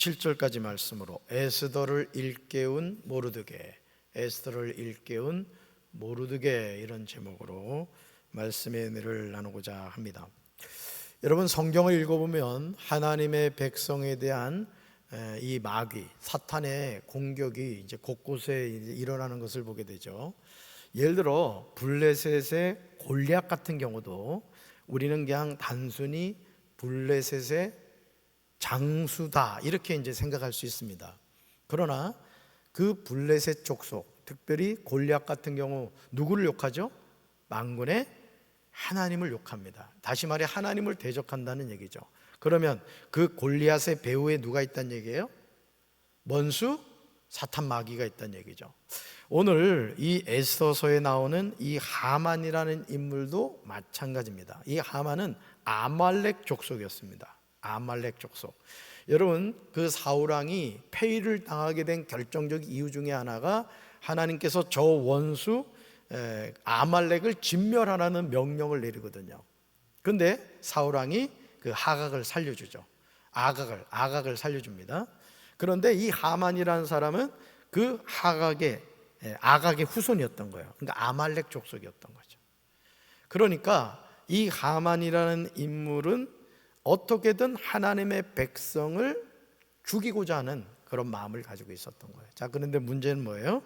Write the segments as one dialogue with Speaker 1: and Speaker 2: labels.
Speaker 1: 7절까지 말씀으로 에스더를 일깨운 모르드게, 에스더를 일깨운 모르드게, 이런 제목으로 말씀의 은혜를 나누고자 합니다. 여러분, 성경을 읽어보면 하나님의 백성에 대한 이 마귀, 사탄의 공격이 이제 곳곳에 일어나는 것을 보게 되죠. 예를 들어 블레셋의 골리앗 같은 경우도 우리는 그냥 단순히 블레셋의 장수다 이렇게 이제 생각할 수 있습니다. 그러나 그 블레셋 족속, 특별히 골리앗 같은 경우 누구를 욕하죠? 만군의 하나님을 욕합니다. 다시 말해 하나님을 대적한다는 얘기죠. 그러면 그 골리앗의 배후에 누가 있다는 얘기예요? 원수 사탄 마귀가 있다는 얘기죠. 오늘 이 에스더서에 나오는 이 하만이라는 인물도 마찬가지입니다. 이 하만은 아말렉 족속이었습니다. 아말렉 족속. 여러분, 그 사울왕이 폐위를 당하게 된 결정적 이유 중에 하나가 하나님께서 저 원수 아말렉을 진멸하라는 명령을 내리거든요. 근데 사울왕이 그 하각을 살려주죠. 아각을 살려줍니다. 그런데 이 하만이라는 사람은 그 아각의 후손이었던 거예요. 그러니까 아말렉 족속이었던 거죠. 그러니까 이 하만이라는 인물은 어떻게든 하나님의 백성을 죽이고자 하는 그런 마음을 가지고 있었던 거예요. 자, 그런데 문제는 뭐예요?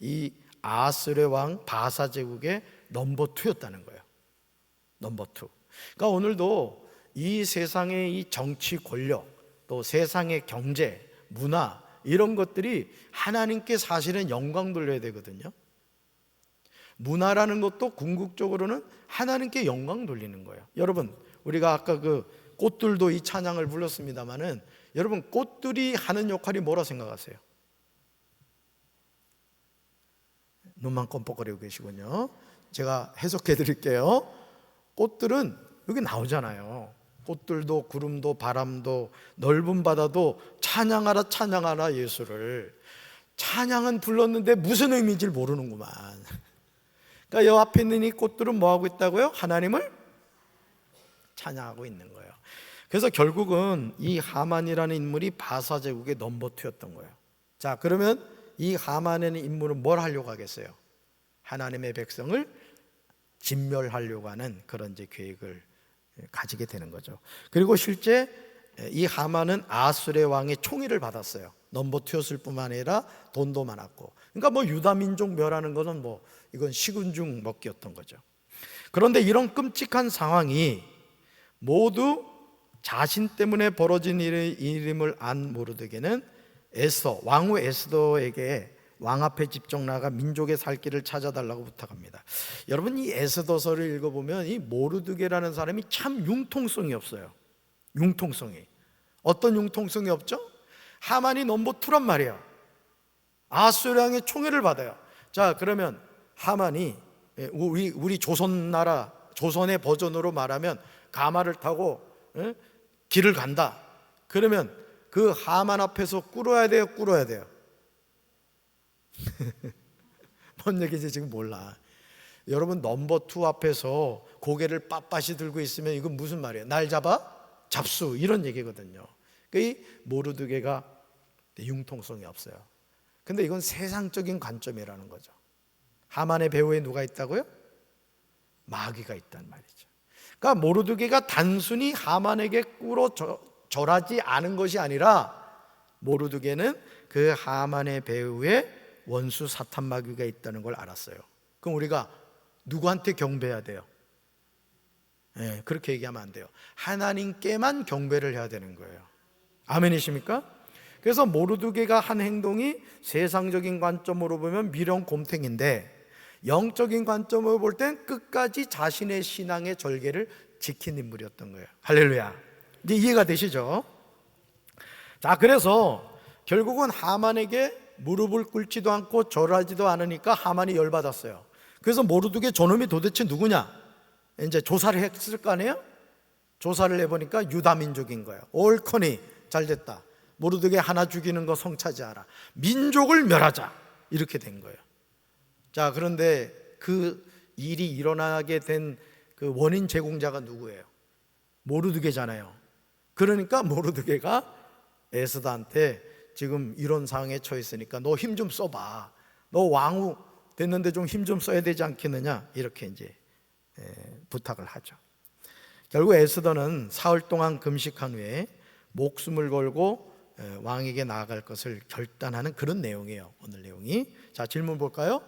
Speaker 1: 이 아스르의 왕 바사 제국의 넘버 2였다는 거예요. 넘버 2. 그러니까 오늘도 이 세상의 이 정치 권력, 또 세상의 경제, 문화, 이런 것들이 하나님께 사실은 영광 돌려야 되거든요. 문화라는 것도 궁극적으로는 하나님께 영광 돌리는 거예요. 여러분, 우리가 아까 그 꽃들도 이 찬양을 불렀습니다마는, 여러분, 꽃들이 하는 역할이 뭐라 생각하세요? 눈만 껌뻑거리고 계시군요. 제가 해석해 드릴게요. 꽃들은 여기 나오잖아요. 꽃들도 구름도 바람도 넓은 바다도 찬양하라 찬양하라 예수를. 찬양은 불렀는데 무슨 의미인지 모르는구만. 그러니까 여 앞에 있는 이 꽃들은 뭐하고 있다고요? 하나님을 찬양하고 있는 거예요. 그래서 결국은 이 하만이라는 인물이 바사 제국의 넘버 2였던 거예요. 자, 그러면 이 하만이라는 인물은 뭘 하려고 하겠어요? 하나님의 백성을 진멸하려고 하는 그런 이제 계획을 가지게 되는 거죠. 그리고 실제 이 하만은 아수르의 왕의 총애를 받았어요. 넘버 2였을 뿐만 아니라 돈도 많았고. 그러니까 뭐 유다 민족 멸하는 것은 뭐 이건 식은 죽 먹기였던 거죠. 그런데 이런 끔찍한 상황이 모두 자신 때문에 벌어진 일임을 안 모르드게는 왕후 에스더에게 왕 앞에 직접 나가 민족의 살 길을 찾아달라고 부탁합니다. 여러분, 이 에스더서를 읽어보면 이 모르드게라는 사람이 참 융통성이 없어요. 융통성이. 어떤 융통성이 없죠? 하만이 넘버 2란 말이에요. 아수르 왕의 총애를 받아요. 자, 그러면 하만이 우리 조선나라, 조선의 버전으로 말하면 가마를 타고 길을 간다. 그러면 그 하만 앞에서 꿇어야 돼요? 꿇어야 돼요? 뭔 얘기인지 지금 몰라. 여러분, 넘버 2 앞에서 고개를 빳빳이 들고 있으면 이건 무슨 말이에요? 날 잡아? 잡수, 이런 얘기거든요. 이 모르드게가 융통성이 없어요. 근데 이건 세상적인 관점이라는 거죠. 하만의 배후에 누가 있다고요? 마귀가 있단 말이죠. 그러니까 모르드게가 단순히 하만에게 꿇어 절하지 않은 것이 아니라 모르드게는 그 하만의 배후에 원수 사탄 마귀가 있다는 걸 알았어요. 그럼 우리가 누구한테 경배해야 돼요? 네, 그렇게 얘기하면 안 돼요. 하나님께만 경배를 해야 되는 거예요. 아멘이십니까? 그래서 모르드게가 한 행동이 세상적인 관점으로 보면 미련곰탱인데, 영적인 관점으로 볼 땐 끝까지 자신의 신앙의 절개를 지킨 인물이었던 거예요. 할렐루야. 이제 이해가 되시죠? 자, 그래서 결국은 하만에게 무릎을 꿇지도 않고 절하지도 않으니까 하만이 열받았어요. 그래서 모르드게 저놈이 도대체 누구냐? 이제 조사를 했을 거 아니에요? 조사를 해보니까 유다 민족인 거예요. 옳거니 잘됐다. 모르드게 하나 죽이는 거 성차지하라. 민족을 멸하자. 이렇게 된 거예요. 자, 그런데 그 일이 일어나게 된 그 원인 제공자가 누구예요? 모르드게잖아요. 그러니까 모르드게가 에스더한테 지금 이런 상황에 처했으니까 너 힘 좀 써봐. 너 왕후 됐는데 좀 힘 좀 써야 되지 않겠느냐, 이렇게 이제 부탁을 하죠. 결국 에스더는 사흘 동안 금식한 후에 목숨을 걸고 왕에게 나아갈 것을 결단하는 그런 내용이에요, 오늘 내용이. 자, 질문 볼까요?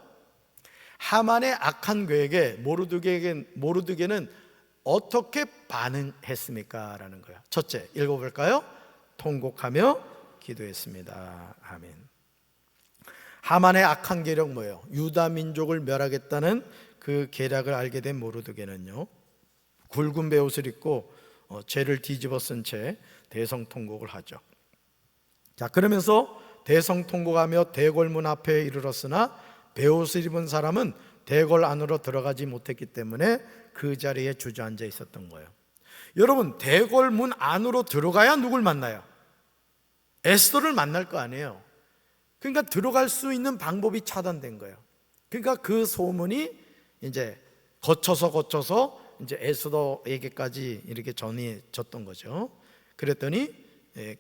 Speaker 1: 하만의 악한 계획에 모르드게는 어떻게 반응했습니까? 라는 거야. 첫째, 읽어볼까요? 통곡하며 기도했습니다. 아멘. 하만의 악한 계략 뭐예요? 유다 민족을 멸하겠다는 그 계략을 알게 된 모르드게는요, 굵은 베옷을 입고 죄를 뒤집어 쓴 채 대성통곡을 하죠. 자, 그러면서 대성통곡하며 대궐문 앞에 이르렀으나 베옷을 입은 사람은 대궐 안으로 들어가지 못했기 때문에 그 자리에 주저앉아 있었던 거예요. 여러분, 대궐문 안으로 들어가야 누굴 만나요? 에스더를 만날 거 아니에요. 그러니까 들어갈 수 있는 방법이 차단된 거예요. 그러니까 그 소문이 이제 거쳐서 이제 에스더에게까지 이렇게 전해졌던 거죠. 그랬더니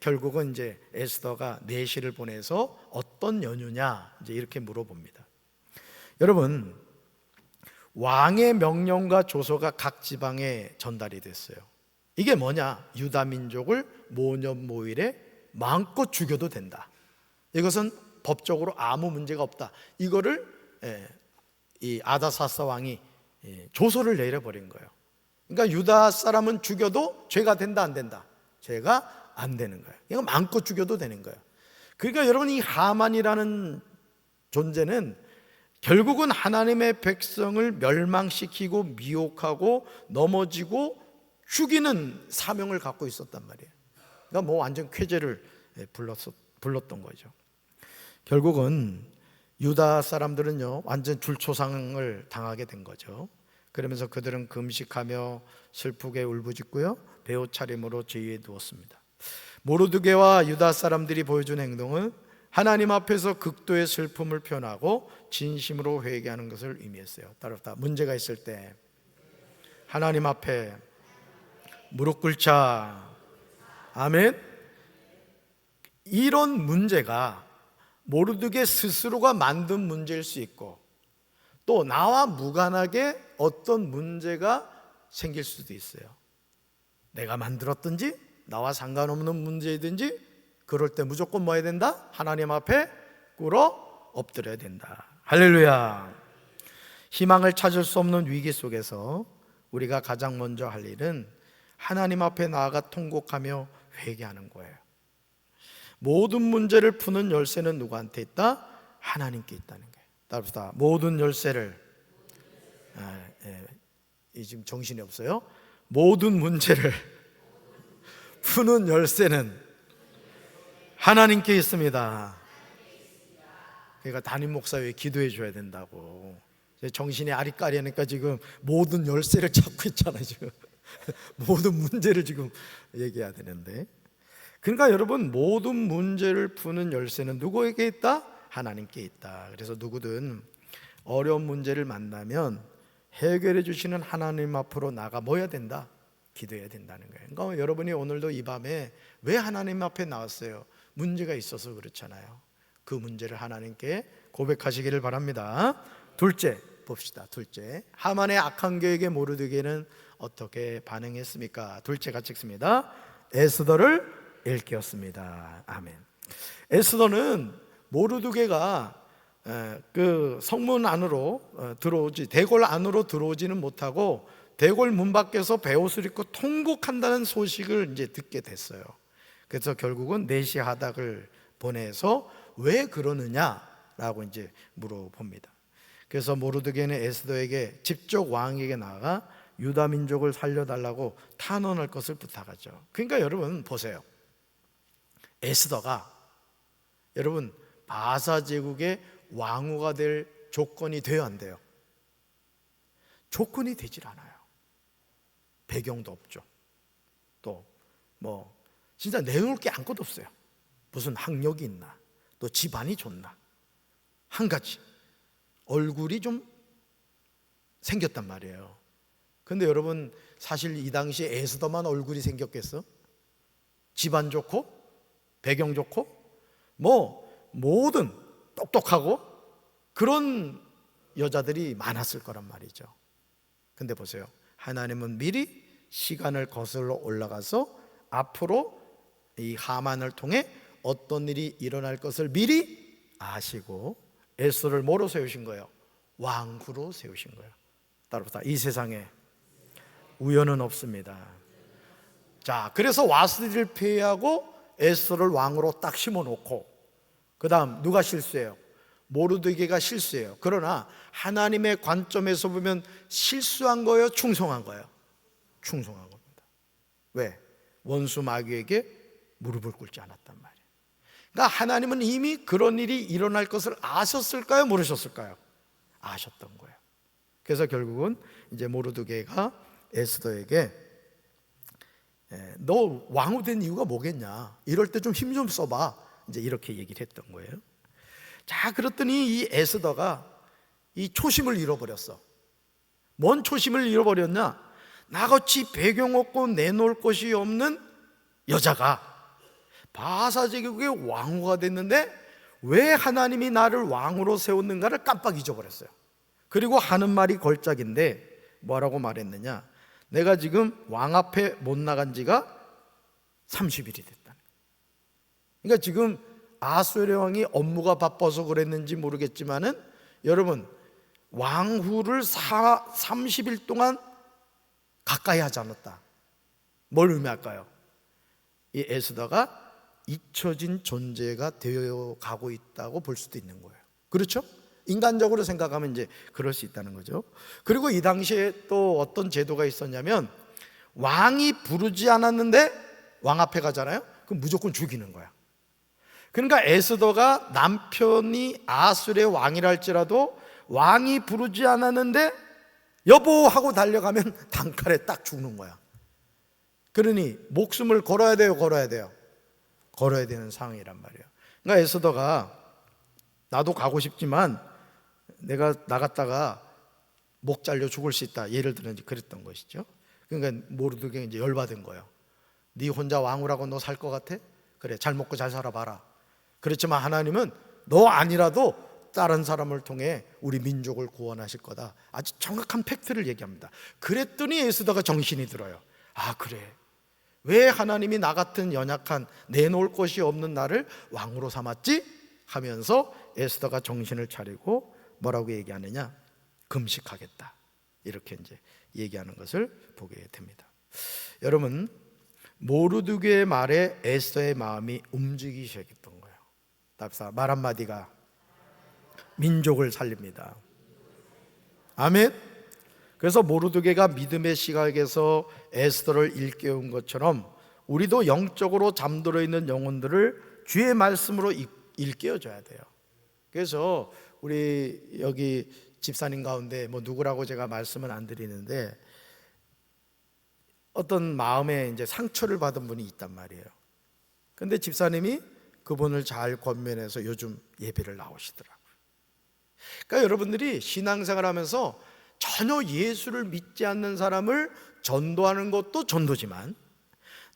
Speaker 1: 결국은 이제 에스더가 내시를 보내서 어떤 연유냐, 이제 이렇게 물어봅니다. 여러분, 왕의 명령과 조서가 각 지방에 전달이 됐어요. 이게 뭐냐? 유다 민족을 모년모일에 마음껏 죽여도 된다. 이것은 법적으로 아무 문제가 없다. 이거를 이 아다사스 왕이 조서를 내려버린 거예요. 그러니까 유다 사람은 죽여도 죄가 된다, 안 된다? 죄가 안 되는 거예요. 이거 마음껏 죽여도 되는 거예요. 그러니까 여러분, 이 하만이라는 존재는 결국은 하나님의 백성을 멸망시키고 미혹하고 넘어지고 죽이는 사명을 갖고 있었단 말이에요. 그러니까 뭐 완전 쾌재를 불렀던 거죠. 결국은 유다 사람들은요, 완전 줄초상을 당하게 된 거죠. 그러면서 그들은 금식하며 슬프게 울부짖고요, 베옷 차림으로 죄에 누웠습니다. 모르드게와 유다 사람들이 보여준 행동은 하나님 앞에서 극도의 슬픔을 표현하고 진심으로 회개하는 것을 의미했어요. 따라서 문제가 있을 때 하나님 앞에 무릎 꿇자. 아멘. 이런 문제가 모르드게 스스로가 만든 문제일 수 있고, 또 나와 무관하게 어떤 문제가 생길 수도 있어요. 내가 만들었든지 나와 상관없는 문제이든지, 그럴 때 무조건 뭐 해야 된다? 하나님 앞에 꿇어 엎드려야 된다. 할렐루야. 희망을 찾을 수 없는 위기 속에서 우리가 가장 먼저 할 일은 하나님 앞에 나아가 통곡하며 회개하는 거예요. 모든 문제를 푸는 열쇠는 누구한테 있다? 하나님께 있다는 거예요. 따라서 모든 열쇠를, 지금 정신이 없어요. 모든 문제를 푸는 열쇠는 하나님께 있습니다. 그러니까 담임 목사 왜 기도해 줘야 된다고. 정신이 아리까리하니까 지금 모든 열쇠를 찾고 있잖아요. 지금 모든 문제를 지금 얘기해야 되는데, 그러니까 여러분, 모든 문제를 푸는 열쇠는 누구에게 있다? 하나님께 있다. 그래서 누구든 어려운 문제를 만나면 해결해 주시는 하나님 앞으로 나가 뭐 해야 된다? 기도해야 된다는 거예요. 그러니까 여러분이 오늘도 이 밤에 왜 하나님 앞에 나왔어요? 문제가 있어서 그렇잖아요. 그 문제를 하나님께 고백하시기를 바랍니다. 둘째 봅시다. 둘째, 하만의 악한 계획에 모르드게는 어떻게 반응했습니까? 둘째 같이 읽습니다. 에스더를 일깨웠습니다. 아멘. 에스더는 모르드게가 그 성문 안으로 대궐 안으로 들어오지는 못하고 대궐 문 밖에서 베옷을 입고 통곡한다는 소식을 이제 듣게 됐어요. 그래서 결국은 내시 하닥을 보내서 왜 그러느냐라고 이제 물어봅니다. 그래서 모르드게는 에스더에게 직접 왕에게 나아가 유다 민족을 살려달라고 탄원할 것을 부탁하죠. 그러니까 여러분 보세요. 에스더가 여러분 바사 제국의 왕후가 될 조건이 돼야 안 돼요? 조건이 되질 않아요. 배경도 없죠. 또 뭐 진짜 내놓을 게 아무것도 없어요. 무슨 학력이 있나, 또 집안이 좋나, 한 가지 얼굴이 좀 생겼단 말이에요. 근데 여러분, 사실 이 당시에 에스더만 얼굴이 생겼겠어? 집안 좋고 배경 좋고 뭐 모든 똑똑하고 그런 여자들이 많았을 거란 말이죠. 근데 보세요, 하나님은 미리 시간을 거슬러 올라가서 앞으로 이 하만을 통해 어떤 일이 일어날 것을 미리 아시고 에스더를 뭐로 세우신 거예요? 왕후로 세우신 거예요. 따라서 이 세상에 우연은 없습니다. 자, 그래서 와스디를 폐하고 에스더를 왕으로 딱 심어놓고 그 다음 누가 실수해요? 모르드게가 실수해요. 그러나 하나님의 관점에서 보면 실수한 거예요? 충성한 거예요? 충성한 겁니다. 왜? 원수 마귀에게 무릎을 꿇지 않았단 말이에요. 그러니까 하나님은 이미 그런 일이 일어날 것을 아셨을까요? 모르셨을까요? 아셨던 거예요. 그래서 결국은 이제 모르드게가 에스더에게 너 왕후 된 이유가 뭐겠냐? 이럴 때 좀 힘 좀 써봐. 이제 이렇게 얘기를 했던 거예요. 자, 그랬더니 이 에스더가 이 초심을 잃어버렸어. 뭔 초심을 잃어버렸냐? 나같이 배경 없고 내놓을 것이 없는 여자가 바사 제국의 왕후가 됐는데 왜 하나님이 나를 왕으로 세웠는가를 깜빡 잊어버렸어요. 그리고 하는 말이 걸작인데 뭐라고 말했느냐? 내가 지금 왕 앞에 못 나간 지가 30일이 됐다. 그러니까 지금 아수르 왕이 업무가 바빠서 그랬는지 모르겠지만은 여러분, 왕후를 30일 동안 가까이 하지 않았다. 뭘 의미할까요? 이 에스더가 잊혀진 존재가 되어 가고 있다고 볼 수도 있는 거예요. 그렇죠? 인간적으로 생각하면 이제 그럴 수 있다는 거죠. 그리고 이 당시에 또 어떤 제도가 있었냐면 왕이 부르지 않았는데 왕 앞에 가잖아요. 그럼 무조건 죽이는 거야. 그러니까 에스더가 남편이 아수르의 왕이라 할지라도 왕이 부르지 않았는데 여보 하고 달려가면 단칼에 딱 죽는 거야. 그러니 목숨을 걸어야 돼요, 걸어야 돼요? 걸어야 되는 상황이란 말이에요. 그러니까 에스더가 나도 가고 싶지만 내가 나갔다가 목 잘려 죽을 수 있다, 예를 들어 이제 그랬던 것이죠. 그러니까 모르드게 이제 열받은 거예요. 네 혼자 왕후라고 너 살 것 같아? 그래, 잘 먹고 잘 살아봐라. 그렇지만 하나님은 너 아니라도 다른 사람을 통해 우리 민족을 구원하실 거다. 아주 정확한 팩트를 얘기합니다. 그랬더니 에스더가 정신이 들어요. 아, 그래, 왜 하나님이 나 같은 연약한 내놓을 것이 없는 나를 왕으로 삼았지? 하면서 에스더가 정신을 차리고 뭐라고 얘기하느냐? 금식하겠다. 이렇게 이제 얘기하는 것을 보게 됩니다. 여러분, 모르드게의 말에 에스더의 마음이 움직이기 시작했던 거예요. 답사 말 한마디가 민족을 살립니다. 아멘. 그래서 모르드게가 믿음의 시각에서 에스더를 일깨운 것처럼 우리도 영적으로 잠들어 있는 영혼들을 주의 말씀으로 일깨워줘야 돼요. 그래서 우리 여기 집사님 가운데 뭐 누구라고 제가 말씀은 안 드리는데 어떤 마음에 이제 상처를 받은 분이 있단 말이에요. 근데 집사님이 그분을 잘 권면해서 요즘 예배를 나오시더라고요. 그러니까 여러분들이 신앙생활 하면서 전혀 예수를 믿지 않는 사람을 전도하는 것도 전도지만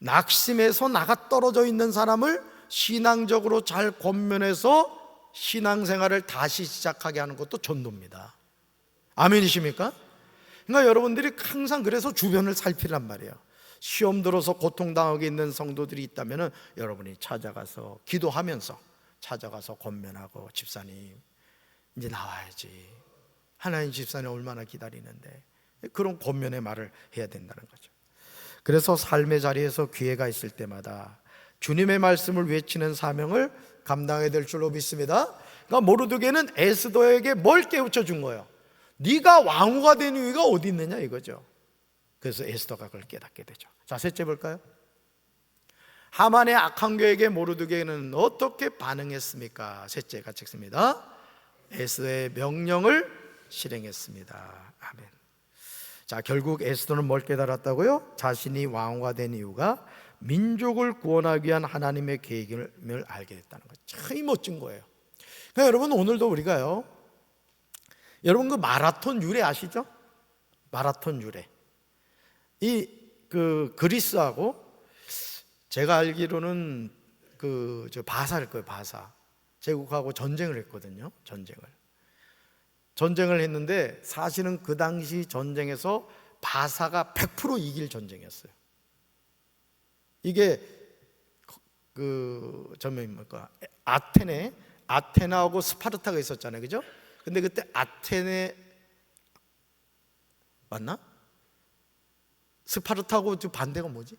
Speaker 1: 낙심해서 나가 떨어져 있는 사람을 신앙적으로 잘 권면해서 신앙생활을 다시 시작하게 하는 것도 전도입니다. 아멘이십니까? 그러니까 여러분들이 항상 그래서 주변을 살피란 말이에요. 시험 들어서 고통당하게 있는 성도들이 있다면 여러분이 찾아가서 기도하면서 찾아가서 권면하고 집사님 이제 나와야지, 하나님 집사님 얼마나 기다리는데, 그런 권면의 말을 해야 된다는 거죠. 그래서 삶의 자리에서 기회가 있을 때마다 주님의 말씀을 외치는 사명을 감당해야 될 줄로 믿습니다. 그러니까 모르드게는 에스더에게 뭘 깨우쳐 준 거예요? 네가 왕후가 된 이유가 어디 있느냐 이거죠. 그래서 에스더가 그걸 깨닫게 되죠. 자, 셋째 볼까요? 하만의 악한 계획에 모르드게는 어떻게 반응했습니까? 셋째 같이 읽습니다. 에스더의 명령을 실행했습니다. 아멘. 자, 결국 에스더는 뭘 깨달았다고요? 자신이 왕후가 된 이유가 민족을 구원하기 위한 하나님의 계획을 알게 됐다는 거죠. 참 멋진 거예요. 그러니까 여러분, 오늘도 우리가요, 여러분 그 마라톤 유래 아시죠? 마라톤 유래. 이 그리스하고 제가 알기로는 저 바사일 거예요. 바사. 제국하고 전쟁을 했거든요. 전쟁을 했는데 사실은 그 당시 전쟁에서 바사가 100% 이길 전쟁이었어요. 이게 아테나하고 스파르타가 있었잖아요, 그죠? 근데 그때 아테네 맞나? 스파르타하고 반대가 뭐지?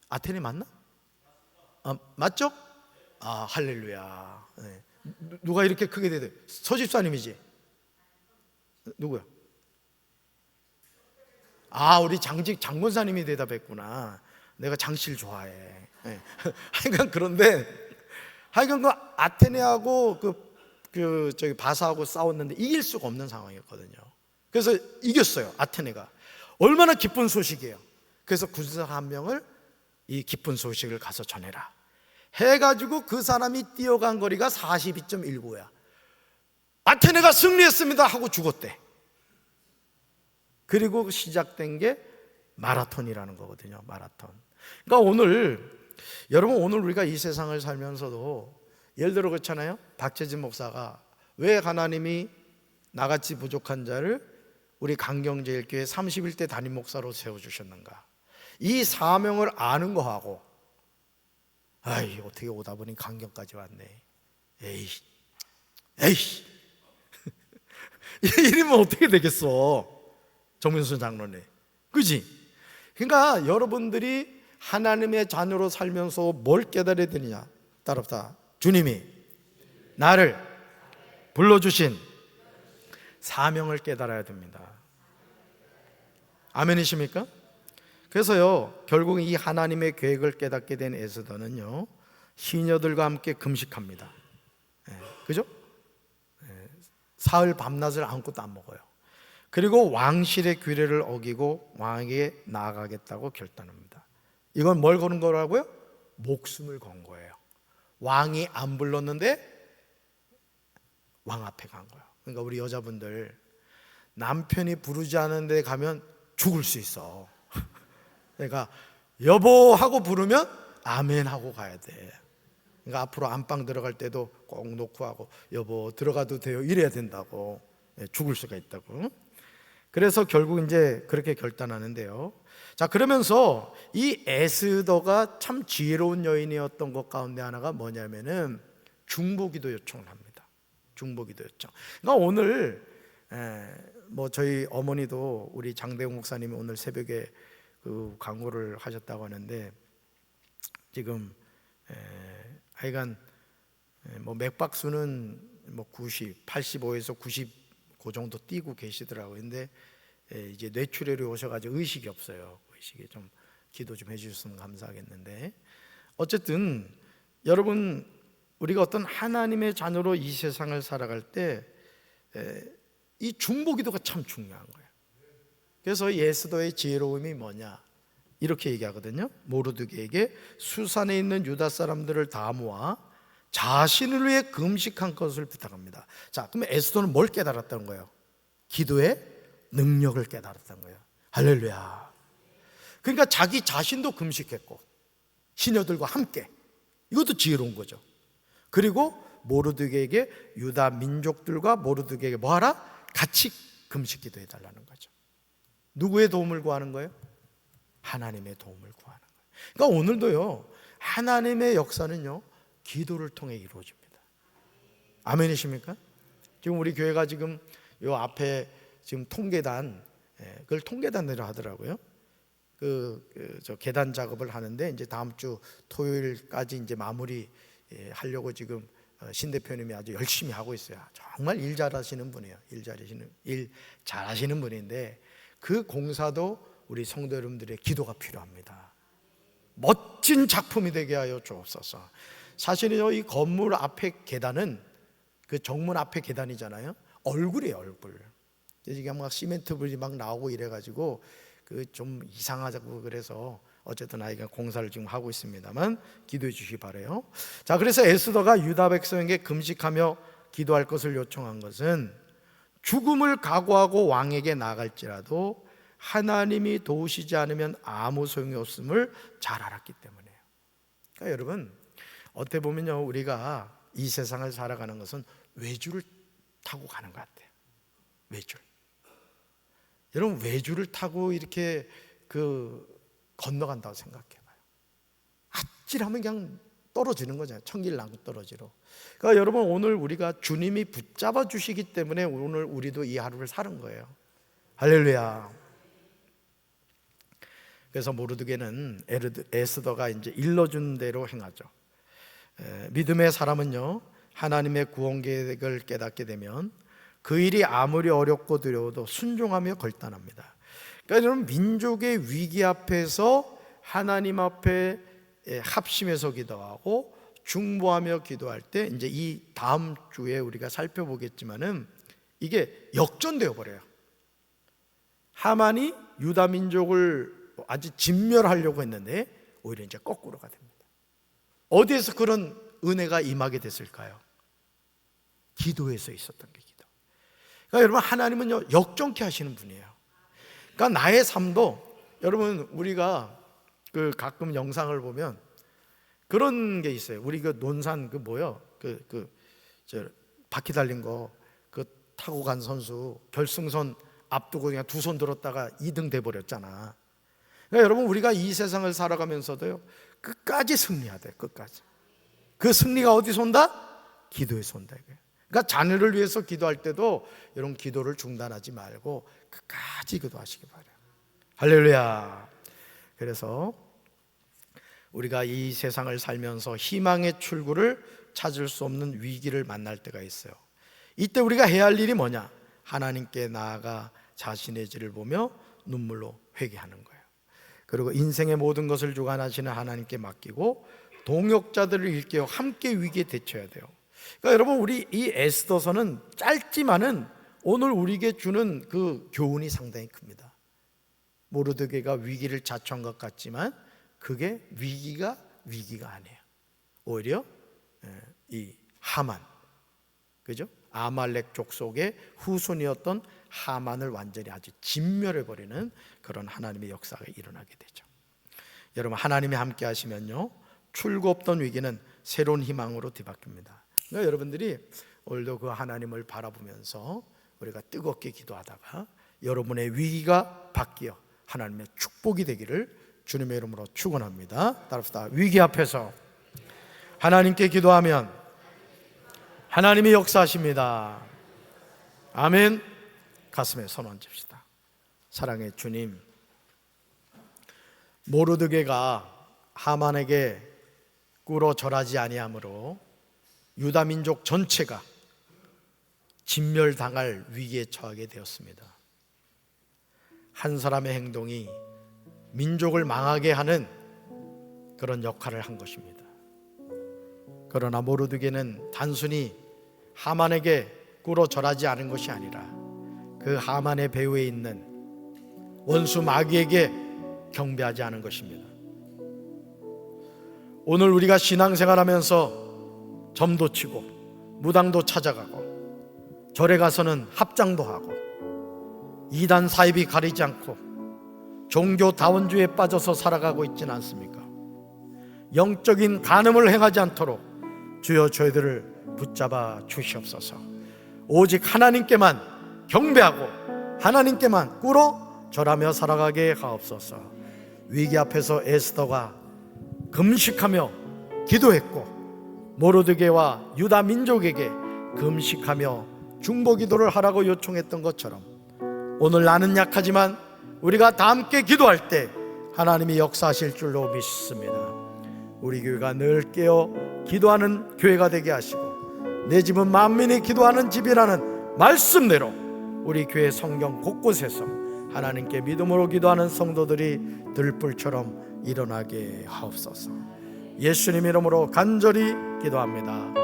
Speaker 1: 아테네 맞나? 맞죠? 할렐루야. 네. 누가 이렇게 크게 대대? 서집사님이지? 누구야? 우리 장권사님이 대답했구나. 내가 장씨를 좋아해. 네. 하여간 그 아테네하고 저기 바사하고 싸웠는데 이길 수가 없는 상황이었거든요. 그래서 이겼어요. 아테네가. 얼마나 기쁜 소식이에요. 그래서 군사 한 명을 이 기쁜 소식을 가서 전해라 해가지고 그 사람이 뛰어간 거리가 42.19야. 아테네가 승리했습니다 하고 죽었대. 그리고 시작된 게 마라톤이라는 거거든요. 마라톤. 그러니까 여러분 오늘 우리가 이 세상을 살면서도 예를 들어 그렇잖아요. 박재진 목사가 왜 하나님이 나같이 부족한 자를 우리 강경제일교회 31대 담임 목사로 세워주셨는가. 이 사명을 아는 거하고 어떻게 오다 보니 강경까지 왔네. 에이 이러면 어떻게 되겠어, 정민수 장로님, 그지? 그러니까 여러분들이 하나님의 자녀로 살면서 뭘 깨달아야 되느냐. 따라합시다. 주님이 나를 불러주신 사명을 깨달아야 됩니다. 아멘이십니까? 그래서요, 결국 이 하나님의 계획을 깨닫게 된 에스더는요, 시녀들과 함께 금식합니다. 그죠? 사흘 밤낮을 아무것도 안 먹어요. 그리고 왕실의 규례를 어기고 왕에게 나아가겠다고 결단합니다. 이건 뭘 거는 거라고요? 목숨을 건 거예요. 왕이 안 불렀는데 왕 앞에 간 거예요. 그러니까 우리 여자분들 남편이 부르지 않은 데 가면 죽을 수 있어. 그러니까 여보 하고 부르면 아멘 하고 가야 돼. 그러니까 앞으로 안방 들어갈 때도 꼭 놓고 하고 여보 들어가도 돼요 이래야 된다고. 죽을 수가 있다고. 그래서 결국 이제 그렇게 결단하는데요. 자, 그러면서 이 에스더가 참 지혜로운 여인이었던 것 가운데 하나가 뭐냐면은 중보기도 요청을 합니다. 중보기도 요청. 그러니까 오늘 저희 어머니도 우리 장대웅 목사님이 오늘 새벽에 그 광고를 하셨다고 하는데 지금 하여간 맥박수는 90, 85에서 90 그 정도 뛰고 계시더라고요. 근데 이제 뇌출혈이 오셔가지고 의식이 없어요. 의식이 좀 기도 좀 해주셨으면 감사하겠는데, 어쨌든 여러분 우리가 어떤 하나님의 자녀로 이 세상을 살아갈 때 이 중보기도가 참 중요한 거예요. 그래서 이 에스더의 지혜로움이 뭐냐 이렇게 얘기하거든요. 모르드게에게 수산에 있는 유다 사람들을 다 모아 자신을 위해 금식한 것을 부탁합니다. 자, 그럼 에스더는 뭘 깨달았다는 거예요? 기도의 능력을 깨달았다는 거예요. 할렐루야. 그러니까 자기 자신도 금식했고 시녀들과 함께, 이것도 지혜로운 거죠. 그리고 모르드게에게 유다 민족들과 모르드게에게 뭐하라? 같이 금식 기도해 달라는 거죠. 누구의 도움을 구하는 거예요? 하나님의 도움을 구하는 거예요. 그러니까 오늘도요, 하나님의 역사는요 기도를 통해 이루어집니다. 아멘이십니까? 지금 우리 교회가 지금 요 앞에 지금 통계단, 그걸 통계단이라 하더라고요. 저 계단 작업을 하는데 이제 다음 주 토요일까지 이제 마무리 하려고 지금 신 대표님이 아주 열심히 하고 있어요. 정말 일 잘하시는 분이에요. 일 잘하시는 분인데 그 공사도 우리 성도 여러분들의 기도가 필요합니다. 멋진 작품이 되게 하여 주옵소서. 사실은요, 이 건물 앞에 계단은 그 정문 앞에 계단이잖아요. 얼굴이에요, 얼굴. 이게 막 시멘트불이 막 나오고 이래가지고 그 좀 이상하다고 그래서 어쨌든 아이가 공사를 지금 하고 있습니다만 기도해 주시기 바라요. 자, 그래서 에스더가 유다 백성에게 금식하며 기도할 것을 요청한 것은 죽음을 각오하고 왕에게 나갈지라도 하나님이 도우시지 않으면 아무 소용이 없음을 잘 알았기 때문이에요. 그러니까 여러분, 어떻게 보면요, 우리가 이 세상을 살아가는 것은 외주를 타고 가는 것 같아요. 외줄. 여러분, 외주를 타고 이렇게 건너간다고 생각해봐요. 아찔하면 그냥 떨어지는 거잖아요. 천길나무 떨어지로. 그러니까 여러분, 오늘 우리가 주님이 붙잡아 주시기 때문에 오늘 우리도 이 하루를 사는 거예요. 할렐루야. 그래서 모르드게는 에스더가 이제 일러준 대로 행하죠. 믿음의 사람은요, 하나님의 구원 계획을 깨닫게 되면 그 일이 아무리 어렵고 두려워도 순종하며 결단합니다. 그러니까 여러분, 민족의 위기 앞에서 하나님 앞에 합심해서 기도하고 중보하며 기도할 때, 이제 이 다음 주에 우리가 살펴보겠지만은 이게 역전되어 버려요. 하만이 유다 민족을 아주 진멸하려고 했는데 오히려 이제 거꾸로가 됩니다. 어디에서 그런 은혜가 임하게 됐을까요? 기도에서 있었던 게 기도. 그러니까 여러분, 하나님은요, 역전케 하시는 분이에요. 그러니까 나의 삶도, 여러분, 우리가 가끔 영상을 보면 그런 게 있어요. 우리 논산 바퀴 달린 거 타고 간 선수 결승선 앞두고 그냥 두 손 들었다가 2등 돼 버렸잖아. 그러니까 여러분, 우리가 이 세상을 살아가면서도요, 끝까지 승리해야 돼. 끝까지. 그 승리가 어디서 온다? 기도에서 온다 이거예요. 그러니까 자녀를 위해서 기도할 때도 이런 기도를 중단하지 말고 끝까지 기도하시기 바라요. 할렐루야. 그래서 우리가 이 세상을 살면서 희망의 출구를 찾을 수 없는 위기를 만날 때가 있어요. 이때 우리가 해야 할 일이 뭐냐? 하나님께 나아가 자신의 죄를 보며 눈물로 회개하는 거예요. 그리고 인생의 모든 것을 주관하시는 하나님께 맡기고 동역자들을 일깨워 함께 위기에 대처해야 돼요. 그러니까 여러분, 우리 이 에스더서는 짧지만은 오늘 우리에게 주는 그 교훈이 상당히 큽니다. 모르드게가 위기를 자초한 것 같지만 그게 위기가 아니에요. 오히려 이 하만, 그죠? 아말렉 족속의 후손이었던 하만을 완전히 아주 진멸해버리는 그런 하나님의 역사가 일어나게 되죠. 여러분, 하나님이 함께 하시면요, 출구 없던 위기는 새로운 희망으로 뒤바뀝니다. 그러니까 여러분들이 오늘도 그 하나님을 바라보면서 우리가 뜨겁게 기도하다가 여러분의 위기가 바뀌어 하나님의 축복이 되기를 주님의 이름으로 축원합니다. 따라합시다. 위기 앞에서 하나님께 기도하면 하나님이 역사하십니다. 아멘. 가슴에 손 얹읍시다. 사랑의 주님, 모르드게가 하만에게 꿇어 절하지 아니하므로 유다 민족 전체가 진멸당할 위기에 처하게 되었습니다. 한 사람의 행동이 민족을 망하게 하는 그런 역할을 한 것입니다. 그러나 모르드게는 단순히 하만에게 꿇어 절하지 않은 것이 아니라 그 하만의 배후에 있는 원수 마귀에게 경배하지 않은 것입니다. 오늘 우리가 신앙생활하면서 점도 치고 무당도 찾아가고 절에 가서는 합장도 하고 이단 사입이 가리지 않고 종교다원주의에 빠져서 살아가고 있지는 않습니까? 영적인 간음을 행하지 않도록 주여 저희들을 붙잡아 주시옵소서. 오직 하나님께만 경배하고 하나님께만 꿇어 절하며 살아가게 하옵소서. 위기 앞에서 에스더가 금식하며 기도했고 모르드게와 유다 민족에게 금식하며 중보 기도를 하라고 요청했던 것처럼 오늘 나는 약하지만 우리가 다 함께 기도할 때 하나님이 역사하실 줄로 믿습니다. 우리 교회가 늘 깨어 기도하는 교회가 되게 하시고 내 집은 만민이 기도하는 집이라는 말씀대로 우리 교회 성경 곳곳에서 하나님께 믿음으로 기도하는 성도들이 들불처럼 일어나게 하옵소서. 예수님 이름으로 간절히 기도합니다.